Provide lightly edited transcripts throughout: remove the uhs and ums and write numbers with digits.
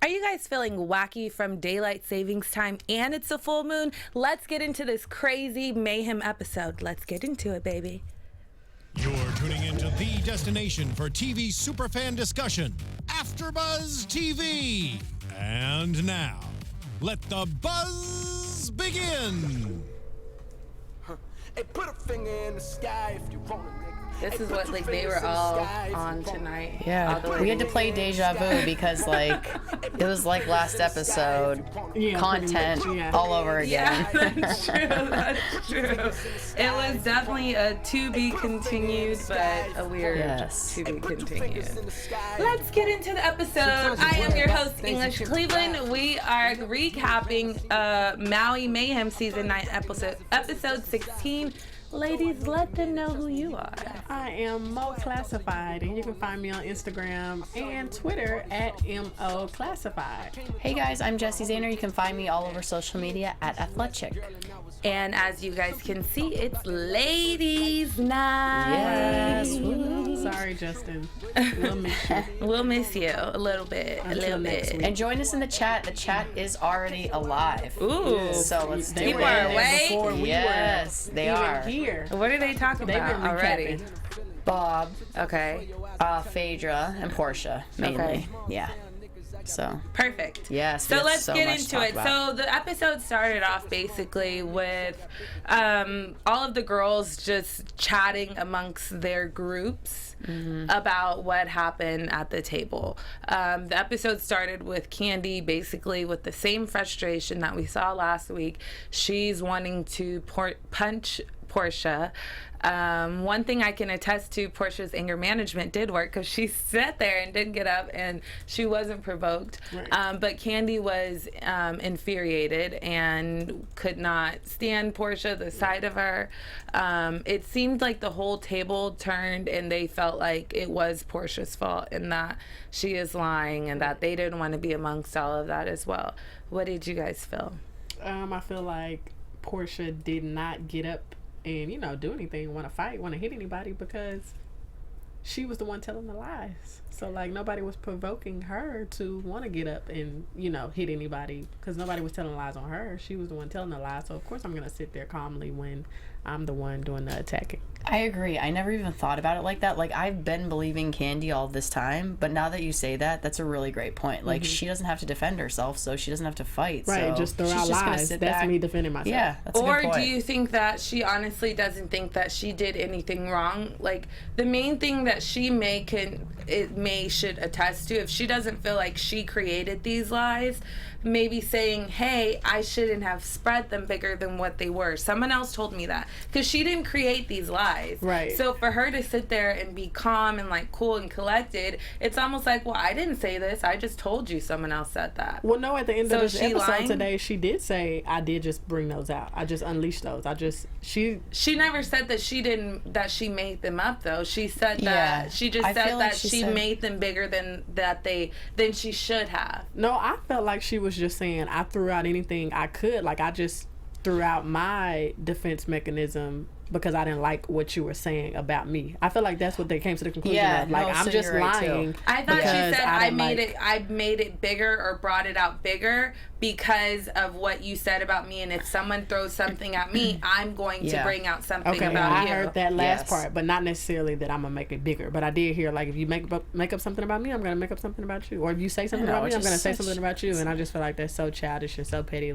Are you guys feeling wacky from daylight savings time and it's a full moon? Let's get into this crazy mayhem episode. Let's get into it, baby. You're tuning into the destination for TV superfan discussion, AFTERBUZZ TV. And now, let the buzz begin. Hey, put a finger in the sky if you want to. This is what they were all on tonight. Yeah, we had to play Deja Vu because it was like last episode content all over again. Yeah, that's true. That's true. It was definitely a to be continued, but a weird to be continued. Let's get into the episode. I am your host, English Cleveland. We are recapping Maui Mayhem season 9 episode 16. Ladies, let them know who you are. I am Mo Classified, and you can find me on Instagram and Twitter at MO Classified. Hey guys, I'm Jessie Zahner. You can find me all over social media at Athletic. And as you guys can see, it's ladies' night. Yes. Sorry, Justin. We'll miss you. We'll miss you a little bit. Until next week. And join us in the chat. The chat is already alive. Ooh. So let's do People it. are awake. Before we Yes, were they even are. Here. What are they talking They've about been already? recapping. Bob, Okay. Phaedra, and Portia mainly. Okay. Yeah. So Perfect. yes. So we have let's so get much to into talk it. about. So the episode started off basically with all of the girls just chatting amongst their groups about what happened at the table. The episode started with Candy basically with the same frustration that we saw last week. She's wanting to punch Portia. One thing I can attest to, Portia's anger management did work because she sat there and didn't get up and she wasn't provoked. Right. But Candy was infuriated and could not stand Portia, the side of her. It seemed like the whole table turned and they felt like it was Portia's fault and that she is lying and that they didn't want to be amongst all of that as well. What did you guys feel? I feel like Portia did not get up and, do anything, want to fight, want to hit anybody because she was the one telling the lies. So, nobody was provoking her to want to get up and, hit anybody because nobody was telling lies on her. She was the one telling the lies. So, of course, I'm going to sit there calmly when I'm the one doing the attacking. I agree. I never even thought about it like that. I've been believing Candy all this time, but now that you say that, that's a really great point. She doesn't have to defend herself, so she doesn't have to fight. Right, so just throw she's out just gonna lies. sit That's back. me defending myself. Yeah, that's a Or good point. do you think that she honestly doesn't think that she did anything wrong? The main thing that she should attest to, if she doesn't feel like she created these lies, maybe saying, hey, I shouldn't have spread them bigger than what they were. Someone else told me that. Because she didn't create these lies. Right. So for her to sit there and be calm and cool and collected, it's almost like, well, I didn't say this. I just told you someone else said that. Well, no, at the end So of this is she episode lying? today, she did say, I did just bring those out. I just unleashed those. She never said that she made them up though. She said Yeah. that she just I said feel like that she she said- made them bigger than she should have. No, I felt like she was just saying I threw out anything I could. I just threw out my defense mechanism because I didn't like what you were saying about me. I feel like that's what they came to the conclusion Yeah, of. no, I'm so just you're right, too. lying. I thought she because said I I made it bigger or brought it out bigger because of what you said about me, and if someone throws something at me, I'm going to Yeah. bring out something Okay, about I you. heard that last Yes. part, but not necessarily that I'm gonna make it bigger. But I did hear if you make up something about me, I'm gonna make up something about you. Or if you say something I know, about me, it's I'm gonna just say such- something about you. And I just feel like that's so childish and so petty.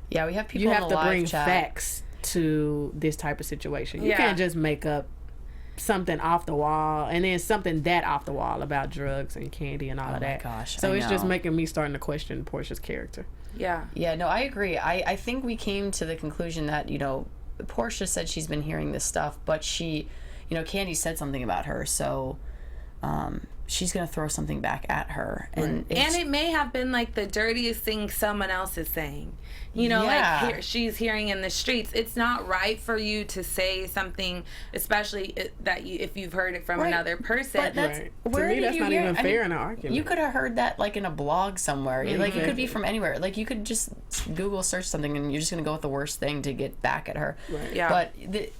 Yeah, we have people You in have the to live bring chat. facts to this type of situation. You Yeah. can't just make up something off the wall and then something that off the wall about drugs and candy and all Oh of my that. gosh, So I it's just know. making me starting to question Portia's character. Yeah. Yeah, no, I agree. I think we came to the conclusion that, Portia said she's been hearing this stuff, but she, Candy said something about her, so she's going to throw something back at her. And it may have been the dirtiest thing someone else is saying. Yeah. She's hearing in the streets. It's not right for you to say something, especially if you've heard it from Right. another person. But that's Right. where To me, did that's you not hear? even I fair mean, in an argument. You could have heard that in a blog somewhere. It could be Exactly. from anywhere. You could just Google search something and you're just gonna go with the worst thing to get back at her. Right. Yeah. But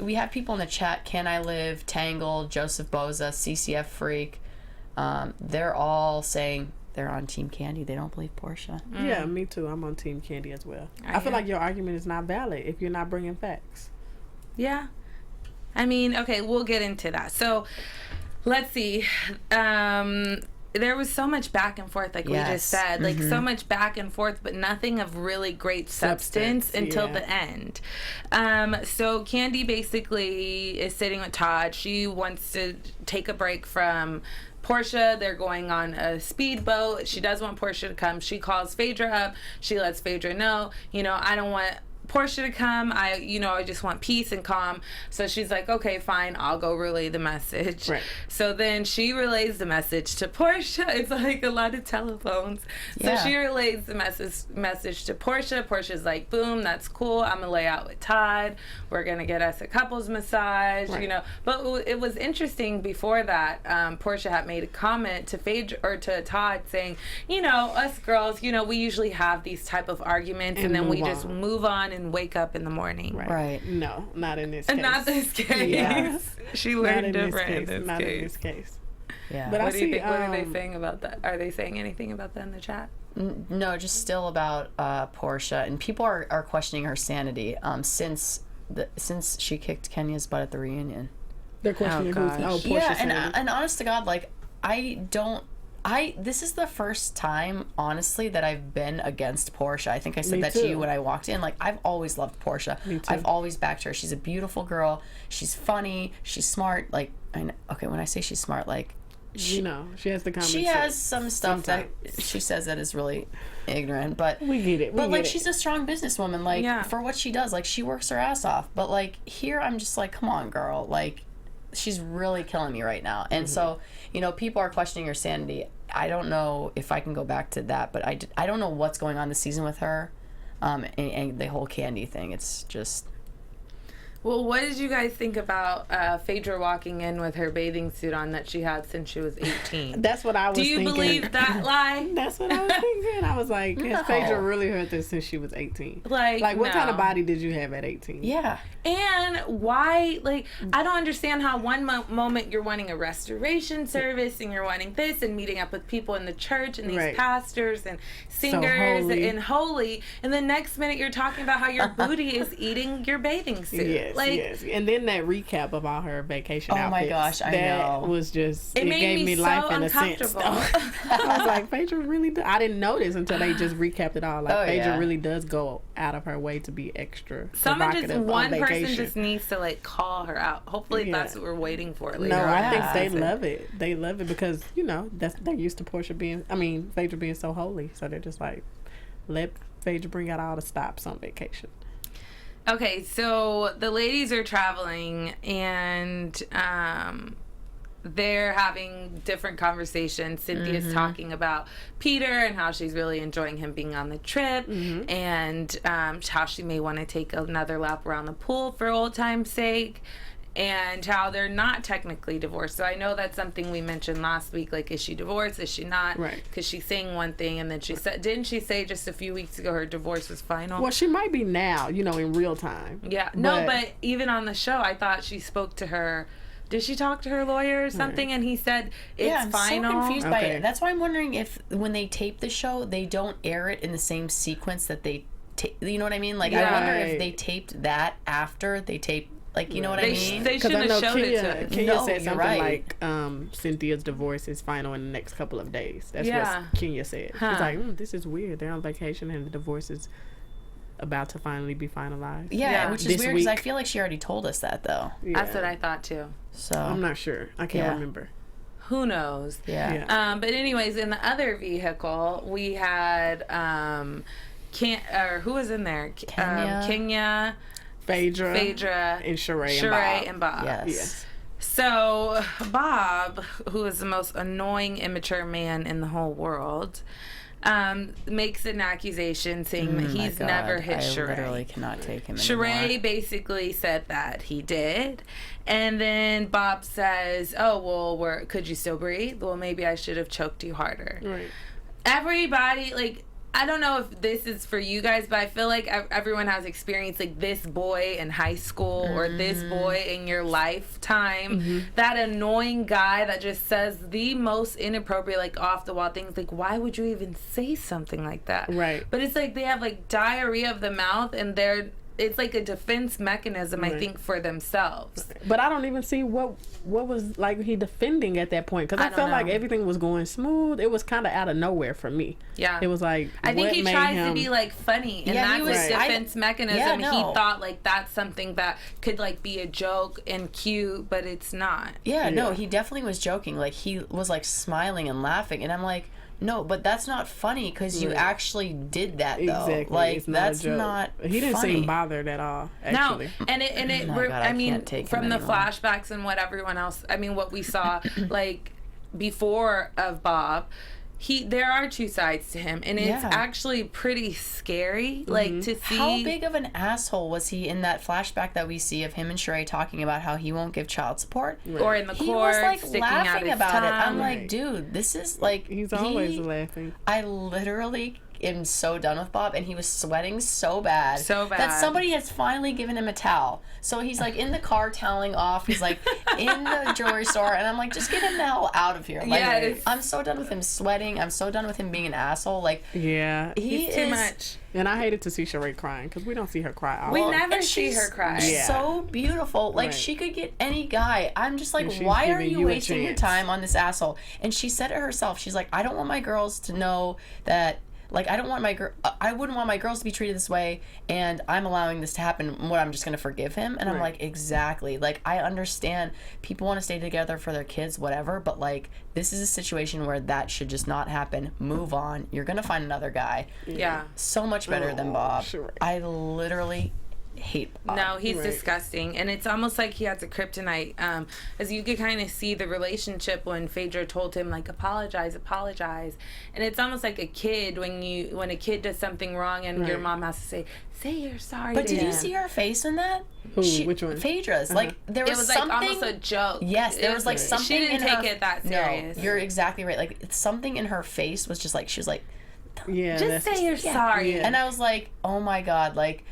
we have people in the chat. Can I Live? Tangle, Joseph Boza, CCF Freak. They're all saying they're on Team Candy. They don't believe Portia. Yeah, me too. I'm on Team Candy as well. I feel like your argument is not valid if you're not bringing facts. Yeah. I mean, okay, we'll get into that. So, let's see. There was so much back and forth, like we just said. Like, so much back and forth, but nothing of really great substance until the end. So, Candy basically is sitting with Todd. She wants to take a break from Portia. They're going on a speedboat. She does want Portia to come. She calls Phaedra up. She lets Phaedra know, I don't want Portia to come. I just want peace and calm. So she's like, okay, fine, I'll go relay the message. Right. So then she relays the message to Portia. It's like a lot of telephones. So she relays the message to Portia. Portia's like, boom, that's cool. I'm gonna lay out with Todd. We're gonna get us a couples massage, But it was interesting before that. Portia had made a comment to Phaedra or to Todd saying, us girls, we usually have these type of arguments and then we just move on and wake up in the morning. Right. No, not in this case. Not this case. Yes. She learned different in this case. Yeah. But what do you think? What are they saying about that? Are they saying anything about that in the chat? No, just still about Portia, and people are questioning her sanity since she kicked Kenya's butt at the reunion. They're questioning Portia's sanity. And honest to God, like this is the first time, honestly, that I've been against Portia. I think I said that to you when I walked in. Like, I've always loved Portia. I've always backed her. She's a beautiful girl. She's funny. She's smart. Like, when I say she's smart, like, she has the common She sense has some stuff that she says that is really ignorant, but we get it. But like, she's a strong businesswoman. Like, for what she does, like, she works her ass off. But like, here, I'm just like, come on, girl. Like, she's really killing me right now. And so, people are questioning her sanity. I don't know if I can go back to that, but I don't know what's going on this season with her, and the whole Candy thing. It's just... Well, what did you guys think about Phaedra walking in with her bathing suit on that she had since she was 18? That's what I was thinking. Do you believe that lie? That's what I was thinking. I was like, has Phaedra really heard this since she was 18? Like what kind of body did you have at 18? Yeah. And why, I don't understand how one moment you're wanting a restoration service and you're wanting this and meeting up with people in the church and these pastors and singers and holy, and the next minute you're talking about how your booty is eating your bathing suit. Yes. And then that recap of all her vacation outfits. Oh my gosh, I know. That was just, it gave me so life in a sense. I was like, Phaedra really I didn't notice until they just recapped it all. Like, Phaedra really does go out of her way to be extra one person just needs to call her out. Hopefully that's what we're waiting for later. No, I think they love it. They love it because, they're used to Phaedra being so holy. So they're just like, let Phaedra bring out all the stops on vacation. Okay, so the ladies are traveling and they're having different conversations. Cynthia's talking about Peter and how she's really enjoying him being on the trip, and how she may want to take another lap around the pool for old time's sake, and how they're not technically divorced. So I know that's something we mentioned last week, like, is she divorced, is she not? Right. Because she's saying one thing, and then she said, didn't she say just a few weeks ago her divorce was final? Well, she might be now, in real time. Yeah. But even on the show, I thought she spoke to her. Did she talk to her lawyer or something? And he said it's final. I'm so confused by it. That's why I'm wondering if when they tape the show, they don't air it in the same sequence that they you know what I mean? Like, I wonder if they taped that after they taped. Like, you know what I mean? They shouldn't have showed it to us. Kenya said something like, Cynthia's divorce is final in the next couple of days. That's what Kenya said. She's like, this is weird. They're on vacation and the divorce is about to finally be finalized. Yeah. Which is weird because I feel like she already told us that, though. Yeah. That's what I thought, too. So I'm not sure. I can't remember. Who knows? Yeah. But anyways, in the other vehicle, we had, who was in there? Kenya. Phaedra and Sheree and Bob. Yes. So Bob, who is the most annoying, immature man in the whole world, makes an accusation saying that he's never hit Sheree. I literally cannot take him anymore. Sheree anymore. basically said that he did. And then Bob says, oh, well, could you still breathe? Well, maybe I should have choked you harder. Right. Everybody, I don't know if this is for you guys, but I feel like everyone has experienced like this boy in high school or this boy in your lifetime. That annoying guy that just says the most inappropriate, like off the wall things. Like, why would you even say something like that? Right. But it's like they have like diarrhea of the mouth, and it's like a defense mechanism, I think, for themselves. But I don't even see what was like he defending at that point, because I felt like everything was going smooth. It was kind of out of nowhere for me. Yeah, it was like I think he tries to be like funny, and that's his defense mechanism. He thought like that's something that could like be a joke and cute, but it's not. Yeah, no, he definitely was joking. Like he was like smiling and laughing, and I'm like, no, but that's not funny because you actually did that though. Exactly. Like that's not. He didn't funny. seem bothered at all. Actually. No, and it. Oh my God, I mean, can't take from him the anymore. flashbacks and what everyone else. I mean, what we saw like before of Bob. There are two sides to him, and it's actually pretty scary. Like to see how big of an asshole was he in that flashback that we see of him and Sheree talking about how he won't give child support, or in the he court, was like sticking out laughing his about tongue. it. I'm like, dude, this is like he's always laughing. I literally am so done with Bob, and he was sweating so bad that somebody has finally given him a towel. So he's like in the car toweling off. He's like in the jewelry store, and I'm like, just get him the hell out of here. Like, I'm so done with him sweating. I'm so done with him being an asshole. Like, he's too much. And I hated to see Sheree crying, because we don't see her cry often. We never see her cry. She's so beautiful. Like, she could get any guy. I'm just like, why are you wasting your time on this asshole? And she said it herself. She's like, I don't want my girls to know that. Like, I wouldn't want my girls to be treated this way, and I'm allowing this to happen. What, I'm just going to forgive him? And I'm like, exactly. Like, I understand people want to stay together for their kids, whatever, but, like, this is a situation where that should just not happen. Move on. You're going to find another guy. Yeah. So much better than Bob. I literally hate Bob. No, he's disgusting, and it's almost like he has a kryptonite. As you could kind of see the relationship when Phaedra told him like apologize, and it's almost like a kid when a kid does something wrong and your mom has to say you're sorry. But did you see her face in that? Which one? Phaedra's. Like there was like something, almost a joke. Yes, there was like something. She didn't in take her, it that serious. No, you're exactly right. Like something in her face was just like she was like, just say you're sorry. And I was like, oh my God, like.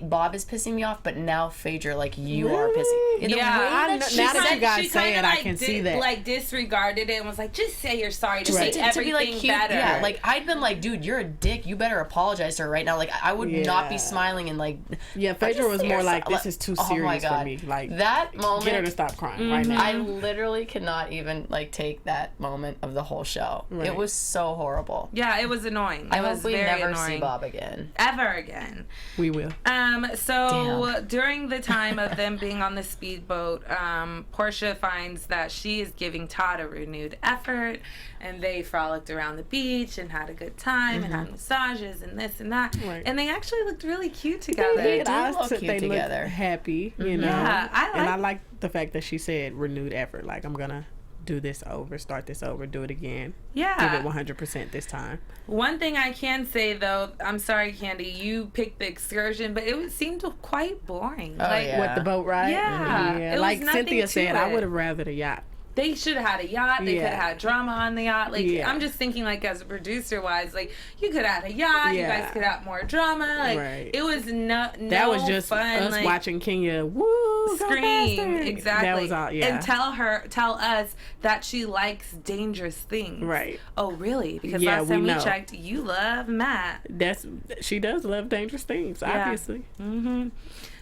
Bob is pissing me off, but now Phaedra, like you are pissing. In the way that now that you guys say it, like, I can see that. Like disregarded it and was like, just say you're sorry to make everything to be like cute, better. Yeah, like I'd been like, dude, you're a dick. You better apologize to her right now. Like I would not be smiling and like. Yeah, Phaedra was more like, this is too serious for me. Like that moment, get her to stop crying right now. I literally could not even like take that moment of the whole show. Right. It was so horrible. Yeah, it was annoying. I hope we never see Bob again. Ever again. We will. So during the time of them being on the speedboat, Portia finds that she is giving Todd a renewed effort, and they frolicked around the beach and had a good time and had massages and this and that. Right. And they actually looked really cute together. They do look cute together. Looked happy, you know. Yeah, I like the fact that she said renewed effort. Like, I'm gonna do this over, start this over, do it again. Yeah. Give it 100% this time. One thing I can say, though, I'm sorry, Candy, you picked the excursion, but it seemed quite boring. Oh, like, What, the boat ride? Yeah. Like Cynthia said, I would have rather the yacht. They should have had a yacht. They could have had drama on the yacht. Like, I'm just thinking, like, as a producer-wise, like, you could have had a yacht. You guys could have more drama. Like, it was no that was just fun. Us like, watching Kenya, woo, scream. Exactly. That was all, And tell us that she likes dangerous things. Right. Oh, really? Because last time we checked, you love Matt. She does love dangerous things, obviously. Mm-hmm.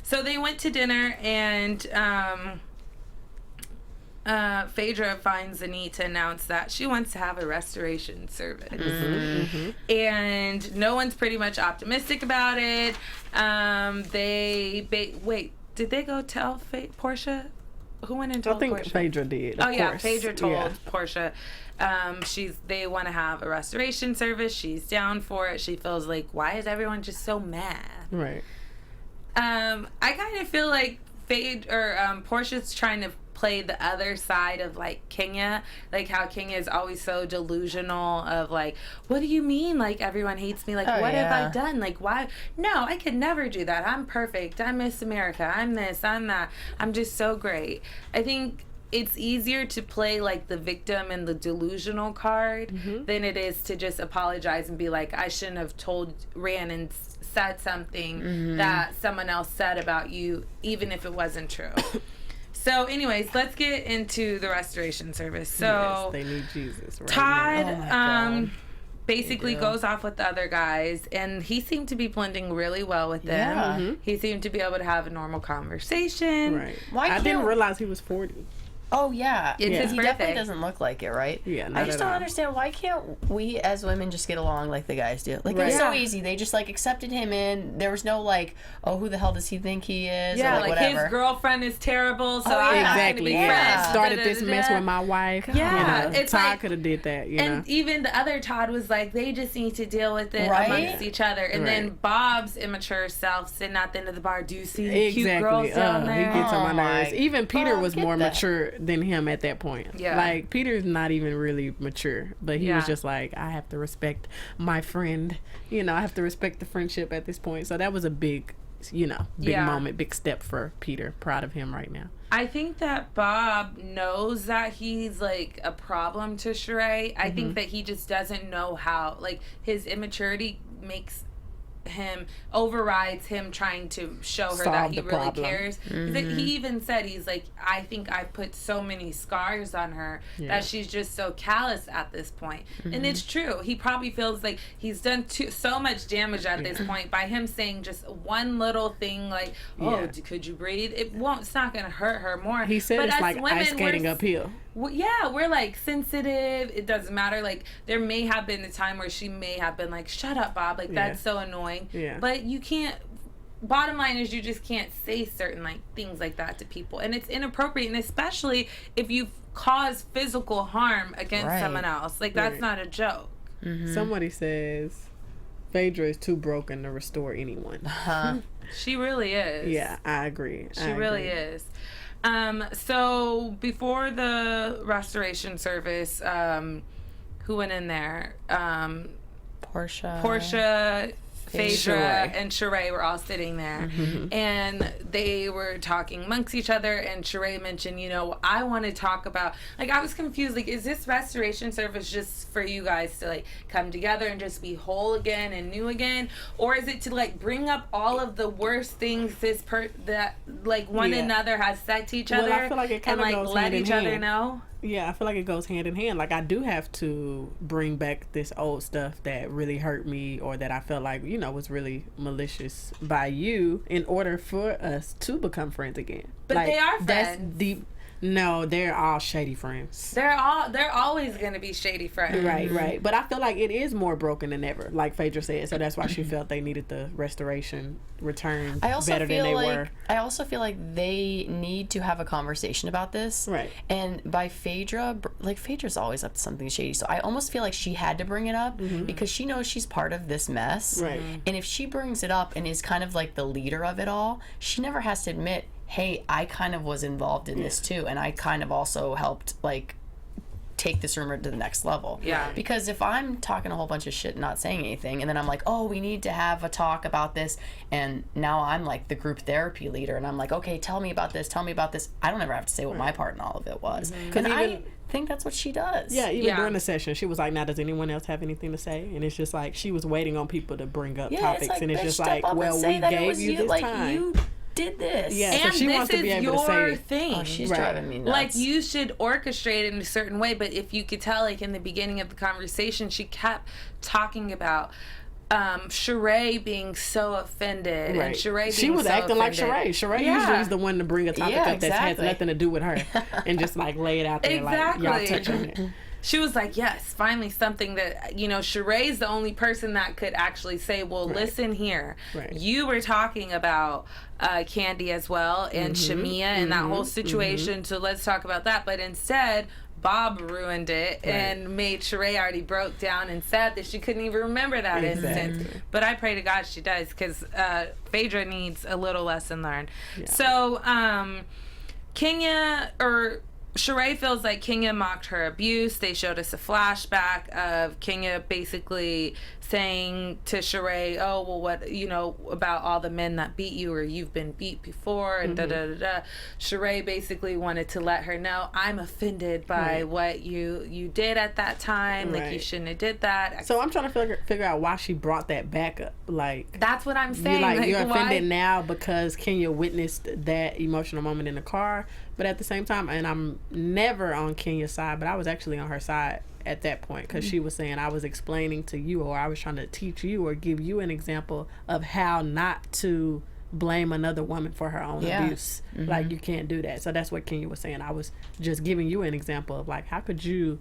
So they went to dinner, and Phaedra finds the need to announce that she wants to have a restoration service. Mm-hmm. And no one's pretty much optimistic about it. Wait, did they go tell Portia? Who went and told Portia? I think Phaedra did. Of course. Phaedra told Portia. They want to have a restoration service. She's down for it. She feels like, why is everyone just so mad? Right. I kind of feel like Portia's trying to play the other side of like Kenya, like how Kenya is always so delusional of like, what do you mean like everyone hates me, like what have I done, like why, no, I could never do that, I'm perfect, I'm Miss America, I'm this, I'm that, I'm just so great. I think it's easier to play like the victim and the delusional card than it is to just apologize and be like, I shouldn't have ran and said something that someone else said about you, even if it wasn't true. So anyways, let's get into the restoration service. So yes, they need Jesus right Todd now. basically goes off with the other guys, and he seemed to be blending really well with them. Yeah. He seemed to be able to have a normal conversation. Right. Why I didn't can't- realize he was 40. Oh yeah, It's his he birthday. definitely doesn't look like it, right? Yeah, I not just at don't all. understand, why can't we as women just get along like the guys do? Like, it Right. was so Yeah. easy. They just like accepted him in. There was no like, oh, who the hell does he think he is? Yeah, or, like whatever. his girlfriend is terrible, so Oh, I'm yeah. not gonna Exactly. be Yeah. friends. Started this mess Da-da-da-da. with my wife. Yeah, You know, it's Todd like- could have did that. You And know. even the other Todd was like, they just need to deal with it Right? amongst each other. And then Right. Bob's immature self sitting at the end of the bar. Do you see the cute Exactly. girls down He there? gets on Oh my nerves. my Even Peter God, was get more that. mature than him at that point. Yeah. Like, Peter's not even really mature, but he was Yeah. just like, I have to respect my friend. You know, I have to respect the friendship at this point. So that was a big, big Yeah. moment, big step for Peter. Proud of him right now. I think that Bob knows that he's like a problem to Sheree. I think that he just doesn't know how. Like, his immaturity overrides him trying to show her that Solve he the really problem. cares. He even said, he's like, I think I've put so many scars on her Yeah. that she's just so callous at this point. And it's true. He probably feels like he's done so much damage at this point by him saying just one little thing like, oh, Yeah. could you breathe? It's not going to hurt her more. He said But it's us like women, ice skating we're uphill. yeah, we're like sensitive. It doesn't matter. Like, there may have been a time where she may have been like, shut up, Bob. Like, that's so annoying. Yeah. But you can't, bottom line is you just can't say certain like things like that to people. And it's inappropriate. And especially if you've caused physical harm against Right. someone else. Like, that's Right. not a joke. Somebody says Phaedra is too broken to restore anyone. She really is. Yeah, I agree. She really is. So before the restoration service, who went in there? Portia, Phaedra, Sheree. and Sheree were all sitting there. And they were talking amongst each other, and Sheree mentioned, I want to talk about, like, I was confused, like, is this restoration service just for you guys to, like, come together and just be whole again and new again? Or is it to, like, bring up all of the worst things that, like, one Yeah. another has said to each Well, other I feel like it and, kinda like, goes let hand in each other hand. know? Yeah, I feel like it goes hand in hand. Like, I do have to bring back this old stuff that really hurt me or that I felt like, was really malicious by you in order for us to become friends again. But Like, they are that's friends. deep. No, they're all shady friends. They're always going to be shady friends. Right. But I feel like it is more broken than ever, like Phaedra said. So that's why she felt they needed the restoration return I also better feel than they like were. I also feel like they need to have a conversation about this. Right. And by Phaedra, like, Phaedra's always up to something shady. So I almost feel like she had to bring it up because she knows she's part of this mess. Right. And if she brings it up and is kind of like the leader of it all, she never has to admit, hey, I kind of was involved in this too, and I kind of also helped, like, take this rumor to the next level. Yeah. Because if I'm talking a whole bunch of shit and not saying anything, and then I'm like, oh, we need to have a talk about this, and now I'm like the group therapy leader, and I'm like, okay, tell me about this, I don't ever have to say what my part in all of it was. And I even- think that's what she does. Yeah, even Yeah. during the session, she was like, now, does anyone else have anything to say? And it's just like, she was waiting on people to bring up Yeah, topics. it's like, and it's bitch, just step like, up and well, say we that it gave was you this like, time. you did this. Yeah. So And she this wants to be is able to your say- thing. Oh, she's Right. driving me nuts. Like, you should orchestrate it in a certain way, but if you could tell, like, in the beginning of the conversation, she kept talking about Sheree being so offended, and Sheree being She was so acting like offended. Sheree. Sheree Yeah. usually is the one to bring a topic Yeah, up that has exactly. nothing to do with her and just like lay it out there like, y'all Exactly. touch on it. She was like, yes, finally something that, Sheree's the only person that could actually say, well, listen here. Right. You were talking about Candy as well and Shamia and that whole situation, so let's talk about that. But instead, Bob ruined it and made Sheree already broke down and said that she couldn't even remember that instance. Exactly. But I pray to God she does, because Phaedra needs a little lesson learned. So, Kenya, or Sheree feels like Kenya mocked her abuse. They showed us a flashback of Kenya basically saying to Sheree, oh, well, what, you know, about all the men that beat you, or you've been beat before, and da-da-da-da. Sheree basically wanted to let her know, I'm offended by what you did at that time. Like, you shouldn't have did that. So I'm trying to figure out why she brought that back up. Like, that's what I'm saying. You're offended now because Kenya witnessed that emotional moment in the car. But at the same time, and I'm never on Kenya's side, but I was actually on her side at that point, because she was saying, I was explaining to you, or I was trying to teach you or give you an example of how not to blame another woman for her own abuse. Like, you can't do that. So that's what Kenya was saying. I was just giving you an example of, like, how could you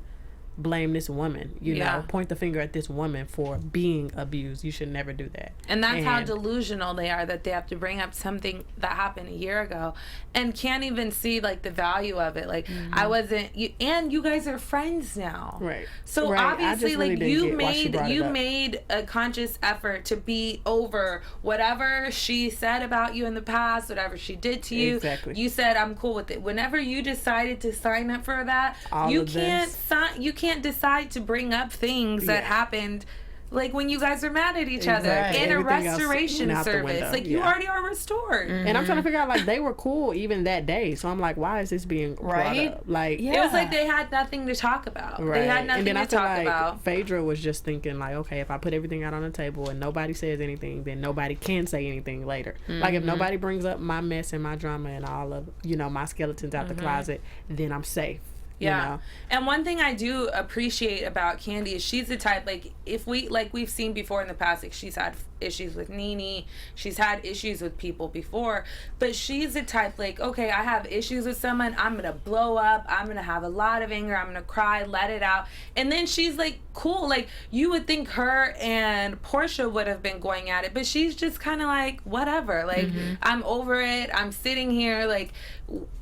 blame this woman, you know, point the finger at this woman for being abused. You should never do that. And that's how delusional they are, that they have to bring up something that happened a year ago and can't even see, like, the value of it. Like, I wasn't, and you guys are friends now. Right. So obviously, really, like, you made a conscious effort to be over whatever she said about you in the past, whatever she did to you. Exactly. You said, I'm cool with it. Whenever you decided to sign up for that, you can't decide to bring up things that happened, like when you guys are mad at each other in a restoration service. Like, you already are restored. And I'm trying to figure out, like, they were cool even that day. So I'm like, why is this being brought up? Like, it was like they had nothing to talk about. They had nothing to talk about. Phaedra was just thinking, like, okay, if I put everything out on the table and nobody says anything, then nobody can say anything later. Like, if nobody brings up my mess and my drama and all of, you know, my skeletons out the closet, then I'm safe. Yeah. You know? And one thing I do appreciate about Kandi is she's the type, like, if we, like we've seen before in the past, like, she's had issues with Nene, she's had issues with people before, but she's the type, like, okay, I have issues with someone, I'm gonna blow up, I'm gonna have a lot of anger, I'm gonna cry, let it out, and then she's like, cool. Like, you would think her and Portia would have been going at it, but she's just kind of like, whatever, like, I'm over it, I'm sitting here, like,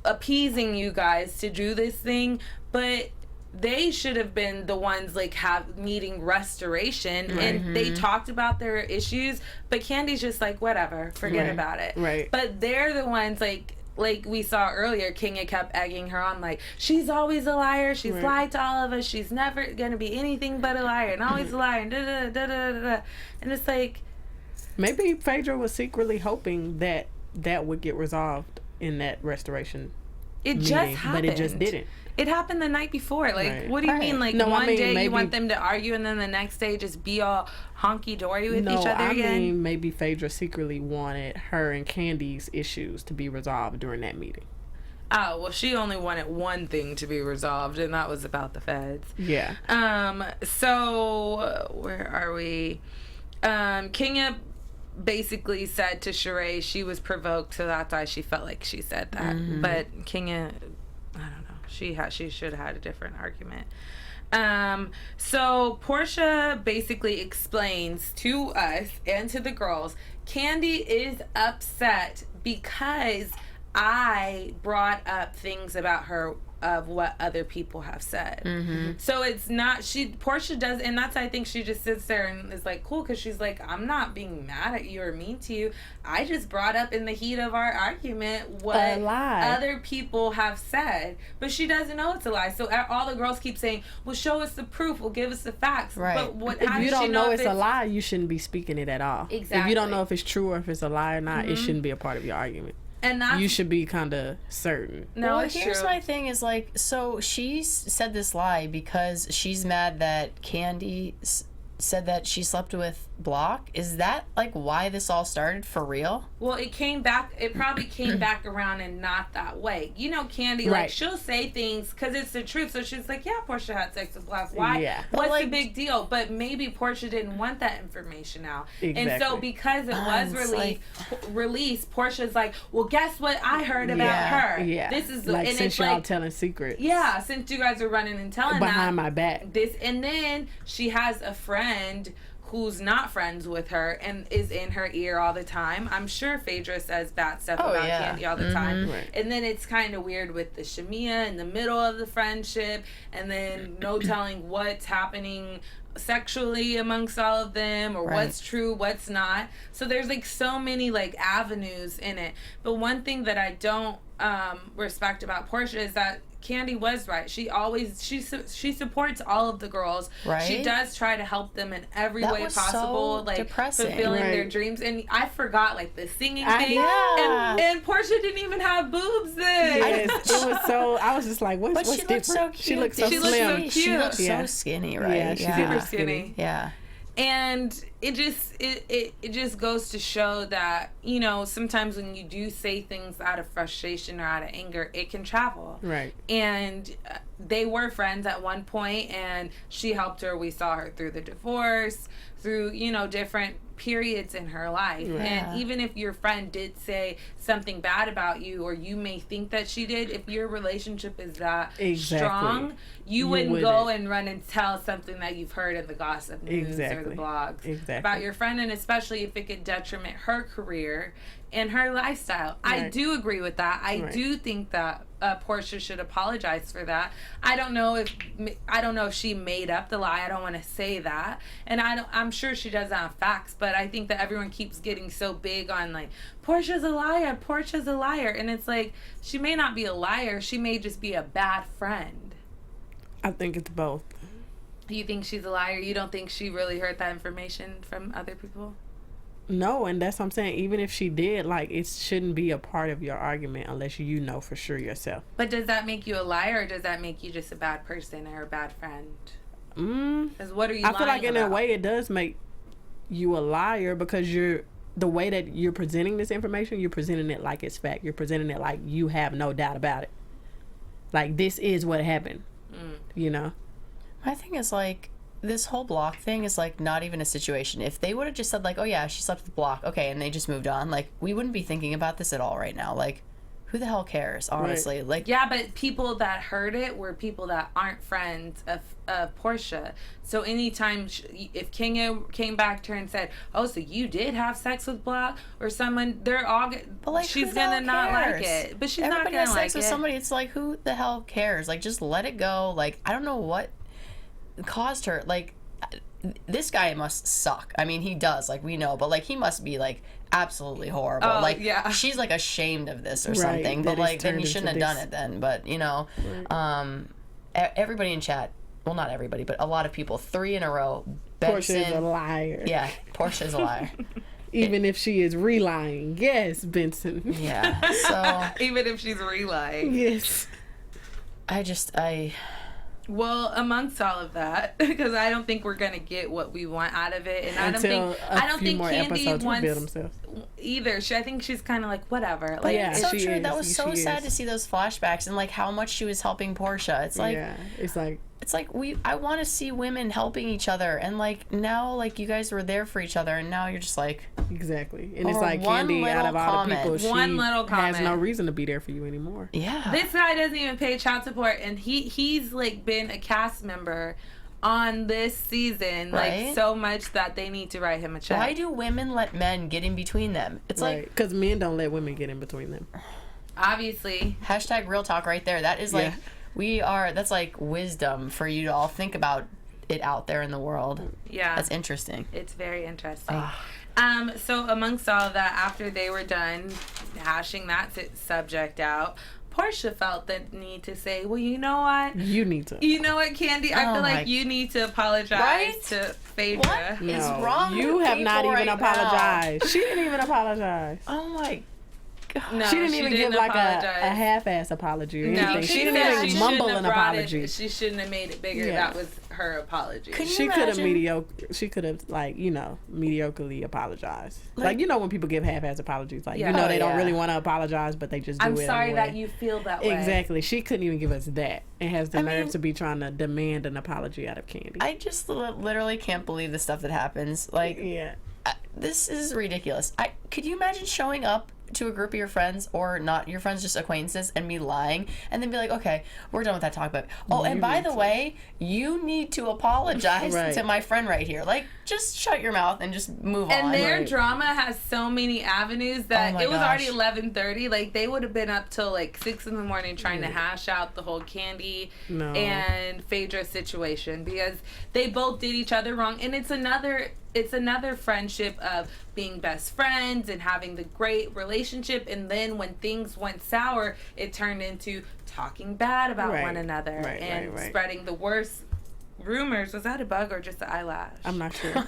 appeasing you guys to do this thing, but they should have been the ones, like, needing restoration, and they talked about their issues, but Candy's just like, whatever, forget about it. But they're the ones, like we saw earlier, Kenya kept egging her on, like, she's always a liar, she's lied to all of us, she's never gonna be anything but a liar, and always a liar, and da-da-da-da-da-da. And it's like, maybe Phaedra was secretly hoping that that would get resolved in that restoration meeting, just happened. But it just didn't. It happened the night before. Like, what do you mean? Like, one day maybe you want them to argue, and then the next day just be all honky-dory with each other again? I mean, maybe Phaedra secretly wanted her and Candy's issues to be resolved during that meeting. Oh, well, she only wanted one thing to be resolved, and that was about the feds. Yeah. So, where are we? Kenya basically said to Sheree she was provoked, so that's why she felt like she said that. But Kenya, I don't know. She should have had a different argument. So Portia basically explains to us and to the girls, Kandi is upset because I brought up things about her of what other people have said. So it's not, Portia does, and that's, I think she just sits there and is like, cool, because she's like, I'm not being mad at you or mean to you. I just brought up in the heat of our argument what other people have said. But she doesn't know it's a lie. So all the girls keep saying, well, show us the proof, well, give us the facts. But if you don't know it's a lie, you shouldn't be speaking it at all. Exactly. If you don't know if it's true or if it's a lie or not, it shouldn't be a part of your argument. And that's, you should be kind of certain. No, well, here's my thing is, like, so she said this lie because she's mad that Kandi said that she slept with Block. Is that, like, why this all started for real? Well, it probably came back around and not that way. You know, Kandi, like, she'll say things because it's the truth. So she's like, yeah, Portia had sex with Block. Why? Yeah. What's the big deal? But maybe Portia didn't want that information out. Exactly. And so because it was released, Portia's like, well, guess what I heard about her? Yeah. This is like, and since it's y'all like, telling secrets. Yeah, since you guys are running and telling behind my back. And then she has a friend who's not friends with her and is in her ear all the time. I'm sure Phaedra says bad stuff about Kandi all the time. And then it's kind of weird with the Shamia in the middle of the friendship, and then no telling what's happening sexually amongst all of them, or what's true, what's not. So there's, like, so many, like, avenues in it. But one thing that I don't respect about Portia is that Candy was right. She always she supports all of the girls. Right. She does try to help them in every That way was possible, so like depressing. fulfilling their Right. dreams. And I forgot like the singing I thing. know. And Portia didn't even have boobs then. Yes, it was so. I was just like, But what's she different? looked so cute. She looked so She looked so slim. cute. She looked Yeah. so skinny, right? Yeah, she did Super look skinny. Yeah. And it just goes to show that, you know, sometimes when you do say things out of frustration or out of anger, it can travel. Right. And they were friends at one point, and she helped her. We saw her through the divorce, through, you know, different periods in her life. Yeah. And even if your friend did say something bad about you, or you may think that she did, if your relationship is that strong, you wouldn't go and run and tell something that you've heard in the gossip news or the blogs about your friend, and especially if it could detriment her career and her lifestyle. Right. I do agree with that. I do think that Portia should apologize for that. I don't know if she made up the lie. I don't want to say that, and I'm sure she doesn't have facts. But I think that everyone keeps getting so big on like Portia's a liar, Portia's a liar, and it's like she may not be a liar. She may just be a bad friend. I think it's both. You think she's a liar? You don't think she really heard that information from other people? No, and that's what I'm saying. Even if she did, like, it shouldn't be a part of your argument unless you know for sure yourself. But does that make you a liar, or does that make you just a bad person or a bad friend? Because what are you I feel like lying in a about? way it does make you a liar, because the way that you're presenting this information, you're presenting it like it's fact. You're presenting it like you have no doubt about it. Like, this is what happened. You know? My thing is like, this whole block thing is like not even a situation. If they would have just said like, oh yeah, she slept with the block, okay, and they just moved on, like we wouldn't be thinking about this at all right now. Like, who the hell cares, honestly? Right. Like, Yeah, but people that heard it were people that aren't friends of Portia. So anytime if King came back to her and said, "Oh, so you did have sex with Block," or someone, they're all. but like, she's who the hell gonna not like cares? it. But she's Everybody not has gonna sex like with it. somebody. It's like, who the hell cares? Like, just let it go. Like, I don't know what caused her. Like, this guy must suck. I mean, he does. Like, we know, but like, he must be like absolutely horrible. Oh, like, yeah. she's like ashamed of this or Right, something. that But it's like, then turned you shouldn't have into done this. it then. But you know, everybody in chat. Well, not everybody, but a lot of people. 3 in a row. Benson, Portia's a liar. yeah, Portia's a liar. Even if she is re-lying. Yes, Benson. Yeah. So Even if she's relying. Yes. Well, amongst all of that, because I don't think we're gonna get what we want out of it, and I don't think more Candy episodes reveal wants themselves. either. I think she's kind of like whatever. Like, yeah, so she true. is. That was so She sad is. to see those flashbacks and like how much she was helping Portia. It's like, yeah, it's like, I want to see women helping each other, and like now, like you guys were there for each other, and now you're just like, exactly. And it's Or like one Candy, out of little all the comment. people, One she little has no comment. reason to be there for you anymore. yeah. this guy doesn't even pay child support, and he's like been a cast member on this season, Right? like so much that they need to write him a check. Why do women let men get in between them? It's Right. like Because men don't let women get in between them. Obviously, hashtag real talk right there. That is like that's like wisdom for you to all think about it out there in the world. yeah, That's interesting. it's very interesting. So amongst all of that, after they were done hashing that subject out, Portia felt the need to say, well, you know what? You need to. You know what, Candy? I Oh feel my- like you need to apologize Right? to Phaedra. What is wrong You with have not people even right apologized. She didn't even apologize. Oh my god. No, She didn't even give like a apologize. half-ass apology or No, anything. She didn't said even she mumble shouldn't an have brought apology. she shouldn't have made it bigger. Yeah. That was her apology. Could you She could have imagine? She could have mediocrely apologized. Like- Like, you know when people give half-ass apologies, like Yeah. you know Oh, they don't yeah. really want to apologize, but they just do I'm it. sorry anyway. that you feel that way. Exactly. She couldn't even give us that, and has the I nerve mean- to be trying to demand an apology out of Candy. I just literally can't believe the stuff that happens. Like, yeah. this is ridiculous. Could you imagine showing up to a group of your friends, or not your friends, just acquaintances, and me lying, and then be like, okay, we're done with that talk, but and You by need the to. way, you need to apologize Right. to my friend right here. Like, just shut your mouth and just move And on. their Right. drama has so many avenues that Oh my it was already gosh. 11:30. Like they would have been up till like 6 in the morning trying to hash out the whole Candy No. and Phaedra situation, because they both did each other wrong. And it's another it's another friendship of being best friends and having the great relationship, and then when things went sour, it turned into talking bad about one another and spreading the worst rumors. Was that a bug or just an eyelash? I'm not sure.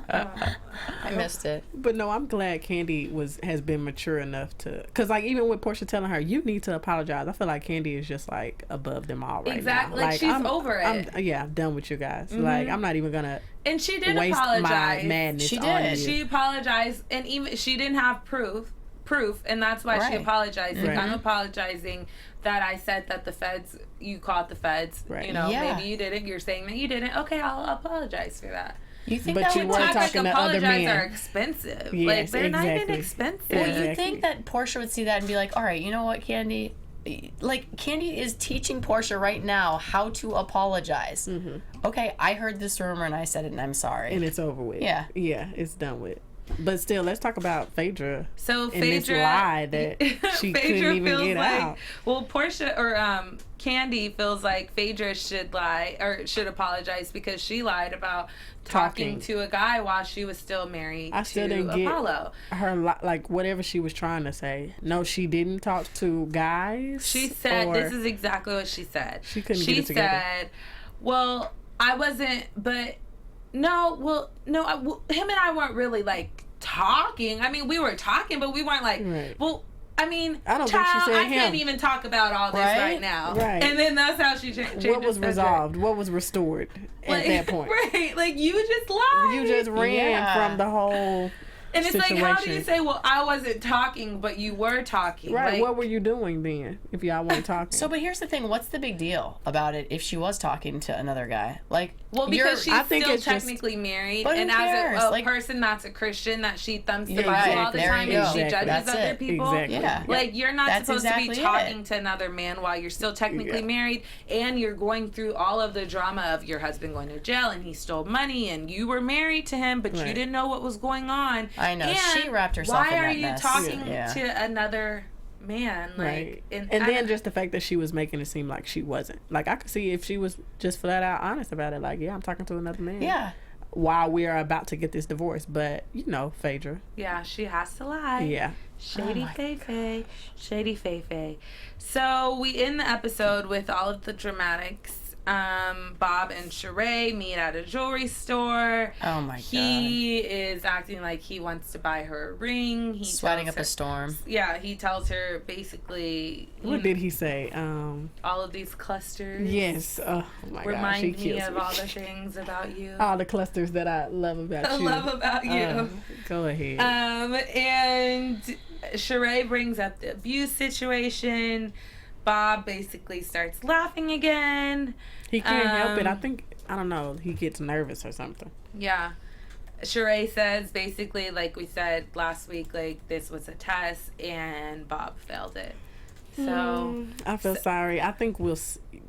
I missed it. But no, I'm glad Candy has been mature enough to, because like even with Portia telling her you need to apologize, I feel like Candy is just like above them all right now. Like she's over it. I'm done with you guys. Like I'm not even gonna. And she did waste apologize. My madness she on did. you. She apologized, and even she didn't have proof, and that's why she apologized. Like, I'm apologizing that I said that the feds, you called the feds. You know, maybe you didn't. You're saying that you didn't. Okay, I'll apologize for that. You think but that you would were talking to other men. Are expensive. Yes, like they're not even expensive. Well, you think that Portia would see that and be like, all right, you know what, Candy? Like, Candy is teaching Portia right now how to apologize. Okay, I heard this rumor and I said it and I'm sorry. And it's over with. Yeah. Yeah, it's done with. But still, let's talk about Phaedra. So and this lie that she couldn't even get out. Well, Portia or Candy feels like Phaedra should lie or should apologize because she lied about talking to a guy while she was still married to Apollo. Her like whatever she was trying to say. No, she didn't talk to guys. She said this is exactly what she said. She couldn't get it together. She said, "Well, I wasn't, but." No, him and I weren't really like talking. I mean, we were talking, but we weren't like, well, I mean, I don't think she said I can't even talk about all this right now. Right. And then that's how she changed. What was resolved? What was restored at that point? Right. Like, you just lied. You just ran from the whole And it's situation. like, how do you say, well, I wasn't talking, but you were talking? Right. Like, what were you doing then if y'all weren't talking? So, but here's the thing. What's the big deal about it if she was talking to another guy? Like, well, because she's still technically married. And as a person that's a Christian, that she thumps the Bible all the time and she judges other people. Exactly. Yeah. Like, you're not supposed to be talking to another man while you're still technically married, and you're going through all of the drama of your husband going to jail and he stole money and you were married to him, but you didn't know what was going on. I know. And she wrapped herself in that mess. Why are you talking to another man? Like, and then just the fact that she was making it seem like she wasn't. Like, I could see if she was just flat out honest about it. Like, yeah, I'm talking to another man. Yeah. While we are about to get this divorce. But, you know, Phaedra. Yeah, she has to lie. Yeah. Shady Faye. Shady Faye. So we end the episode with all of the dramatics. Bob and Sheree meet at a jewelry store. Oh my god. He is acting like he wants to buy her a ring. He's sweating up a storm. Yeah, he tells her basically. What did he say? All of these clusters. Yes. Oh my god. Remind me of all the things about you. All the clusters that I love about you. Love about you. Go ahead. And Sheree brings up the abuse situation. Bob basically starts laughing again. He can't help it. I don't know, he gets nervous or something. Yeah. Sheree says basically, like we said last week, like this was a test and Bob failed it. So I feel sorry. I think we'll.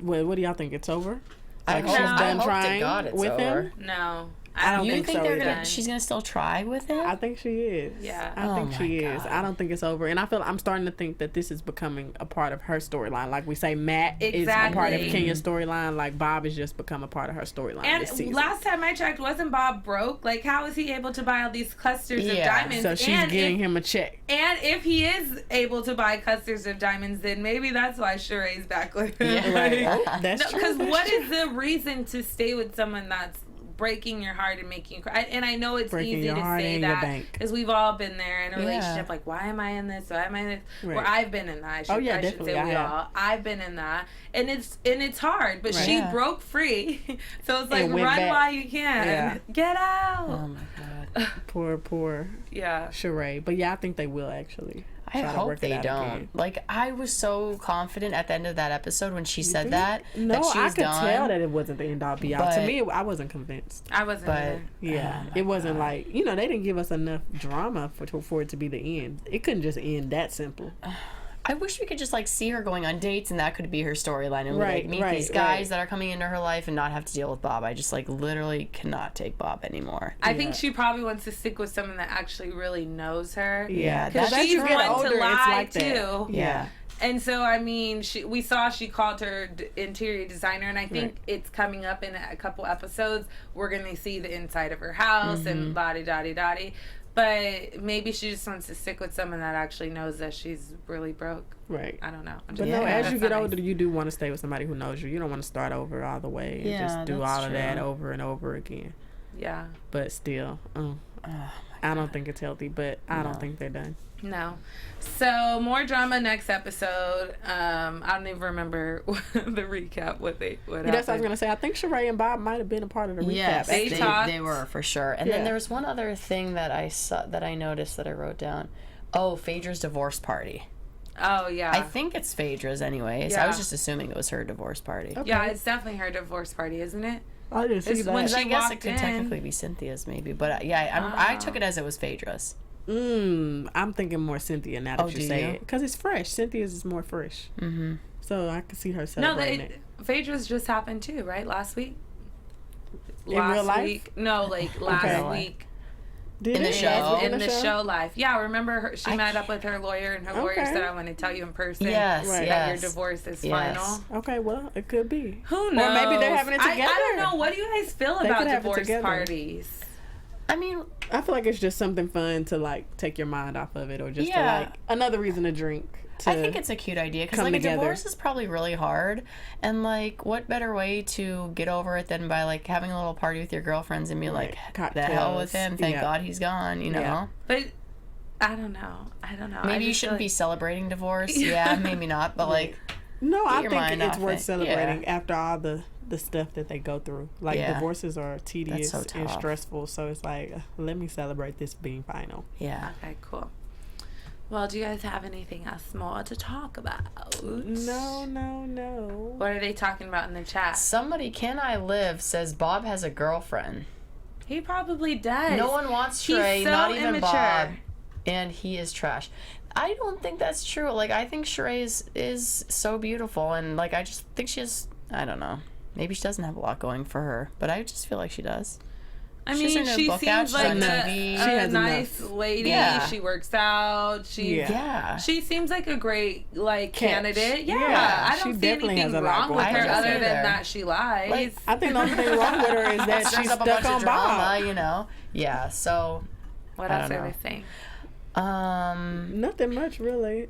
What do y'all think? It's over? Like she's done trying with him? No. I don't think so. She's gonna still try with him? I think she is. Yeah. I think she is. I don't think it's over. And I'm starting to think that this is becoming a part of her storyline. Like we say, Matt is a part of Kenya's storyline. Like Bob has just become a part of her storyline. And last time I checked, wasn't Bob broke? Like, how is he able to buy all these clusters of diamonds? So she's getting him a check. And if he is able to buy clusters of diamonds, then maybe that's why Sheree's back with him. Yeah, right. That's true. Because what is the reason to stay with someone that's breaking your heart and making you cry? And I know it's breaking easy to say that because we've all been there in a relationship. Like, why am I in this? Why am I in this? Right. Where I've been in that. I should say we all. I've been in that, and it's hard. But she broke free, so it's like run while you can. Yeah. Get out. Oh my god. Poor. Yeah. Sheree. But yeah, I think they will actually. I hope they don't. Again. Like, I was so confident at the end of that episode when she said that. No, that she was I could tell that it wasn't the end all be all. To me, I wasn't convinced. I wasn't either. Yeah, it wasn't like, they didn't give us enough drama for it to be the end. It couldn't just end that simple. I wish we could just see her going on dates and that could be her storyline and meet these guys that are coming into her life and not have to deal with Bob. I just literally cannot take Bob anymore. I think she probably wants to stick with someone that actually really knows her. Yeah, because she's one to lie too. Yeah. And so, I mean, we saw she called her interior designer, and I think it's coming up in a couple episodes. We're going to see the inside of her house and la-di-da-di-da-di. But maybe she just wants to stick with someone that actually knows that she's really broke. Right. I don't know. But no, as you get older, you do want to stay with somebody who knows you. You don't want to start over all the way and just do all of that over and over again. Yeah. But still, I don't think it's healthy, but I don't think they're done. No. So, more drama next episode. I don't even remember the recap, what That's happened. what I was going to say. I think Sheree and Bob might have been a part of the recap. Yes, talked. they were for sure. And then there was one other thing that I saw that I noticed that I wrote down. Oh, Phaedra's divorce party. Oh, yeah. I think it's Phaedra's anyways. Yeah. I was just assuming it was her divorce party. Okay. Yeah, it's definitely her divorce party, isn't it? I didn't see It's that. when I she guess it walked could in. technically be Cynthia's maybe, but I took it as it was Phaedra's. I'm thinking more Cynthia now that you do say you? it. Because it's fresh. Cynthia's is more fresh. Mm-hmm. So I could see her No, celebrating it. Phaedra's just happened too, right? Last week? In real life? Week? No, like last week. Did In the it? show? In the show live. Yeah, remember she met up with her lawyer, and her lawyer Okay. said, I want to tell you in person Yes, Right. that your yes. divorce is Yes. final. Okay, well, it could be. Who knows? Or maybe they're having it together. I don't know. What do you guys feel They about could have it divorce together. parties? I mean, I feel like it's just something fun to, like, take your mind off of it or just to, Yeah. like, another reason to drink. To I think it's a cute idea because come like a together. divorce is probably really hard, and like what better way to get over it than by like having a little party with your girlfriends and be like, the hell with Cocktails. him, thank Yeah. God he's gone, you know. Yeah. But I don't know. Maybe you shouldn't be celebrating divorce. Yeah, maybe not, but like No, I your think mind it's off worth it. celebrating Yeah. after all the stuff that they go through. Like, Yeah. divorces are tedious so and tough. stressful, so it's like, let me celebrate this being final. yeah. Okay, cool. Well, do you guys have anything else more to talk about? No. What are they talking about in the chat? Somebody, Can I Live, says Bob has a girlfriend. He probably does. No one wants He's Sheree, so not even immature. Bob, and he is trash. I don't think that's true. Like, I think Sheree is so beautiful, and like I just think she has. I don't know. Maybe she doesn't have a lot going for her, but I just feel like she does. I She mean, has her she book seems out, she's like on a TV. She has nice enough. lady. Yeah. She works out. Yeah. She seems like a great candidate. Yeah, Yeah, I she don't see definitely has anything a lot wrong going with for her her. other Either. than that she lies. Like, I think the only thing wrong with her is that Stirs she's up a stuck bunch on of drama, Bob. you know. Yeah. So what I else don't are know. they saying? Nothing much, really.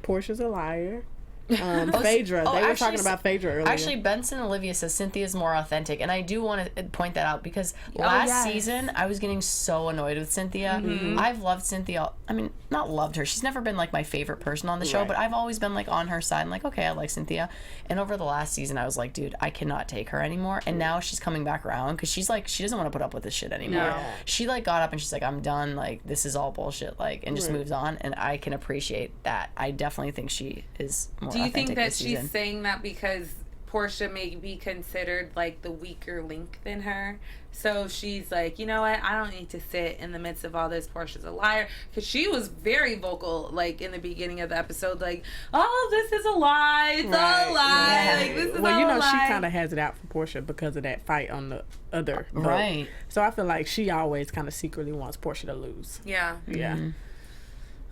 Portia's a liar. Phaedra. They were talking about Phaedra earlier. Actually, Benson Olivia says Cynthia's more authentic, and I do want to point that out because last season I was getting so annoyed with Cynthia. I've loved Cynthia. I mean, not loved her. She's never been like my favorite person on the show, but I've always been like on her side. I'm like, okay, I like Cynthia. And over the last season, I was like, dude, I cannot take her anymore. And now she's coming back around because she's like, she doesn't want to put up with this shit anymore. No. She like got up and she's like, I'm done. Like, this is all bullshit. Like, and just moves on. And I can appreciate that. I definitely think she is more Do you authentic think that this season. she's saying that because Portia may be considered like the weaker link than her? So she's like, you know what? I don't need to sit in the midst of all this. Portia's a liar. Because she was very vocal, like, in the beginning of the episode, like, oh, this is a lie. It's all a lie. Yeah. Like, this is well, all you know, a lie. she kind of has it out for Portia because of that fight on the other boat. Right. So I feel like she always kind of secretly wants Portia to lose. Yeah. Yeah.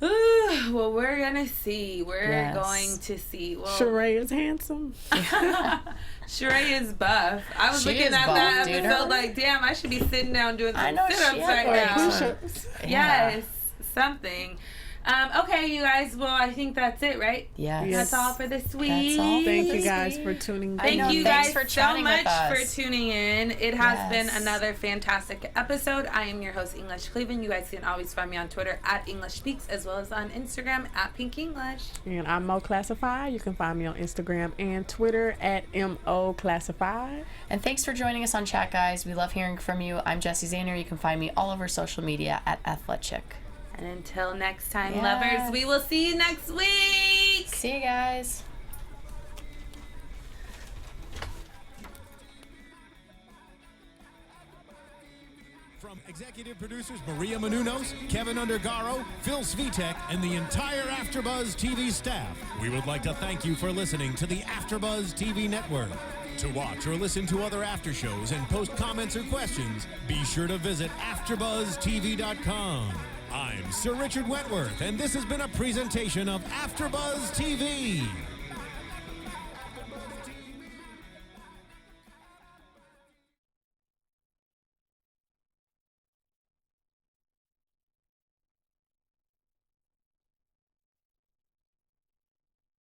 Ooh, well, we're going to see. We're Yes. going to see. Well, Sheree is handsome. Sheree is buff. I was She looking is at buff, that dude. episode Her- like, damn, I should be sitting down doing I some know, sit-ups she right had, now. like, Push-ups. Yes, something. Okay, you guys. Well, I think that's it, right? Yes. That's all for this week. That's all. Thank you This guys week. for tuning in. Thank know, you thanks guys for so chatting with much us. for tuning in. It has been Yes. another fantastic episode. I am your host, English Cleveland. You guys can always find me on Twitter at English Speaks, as well as on Instagram at Pink English. And I'm Mo Classified. You can find me on Instagram and Twitter at MO Classified. And thanks for joining us on chat, guys. We love hearing from you. I'm Jessie Zahner. You can find me all over social media at Athletchick. And until next time, Yes. lovers, we will see you next week. See you guys. From executive producers Maria Menounos, Kevin Undergaro, Phil Svitek, and the entire AfterBuzz TV staff, we would like to thank you for listening to the AfterBuzz TV network. To watch or listen to other after shows and post comments or questions, be sure to visit AfterBuzzTV.com. I'm Sir Richard Wentworth, and this has been a presentation of AfterBuzz TV.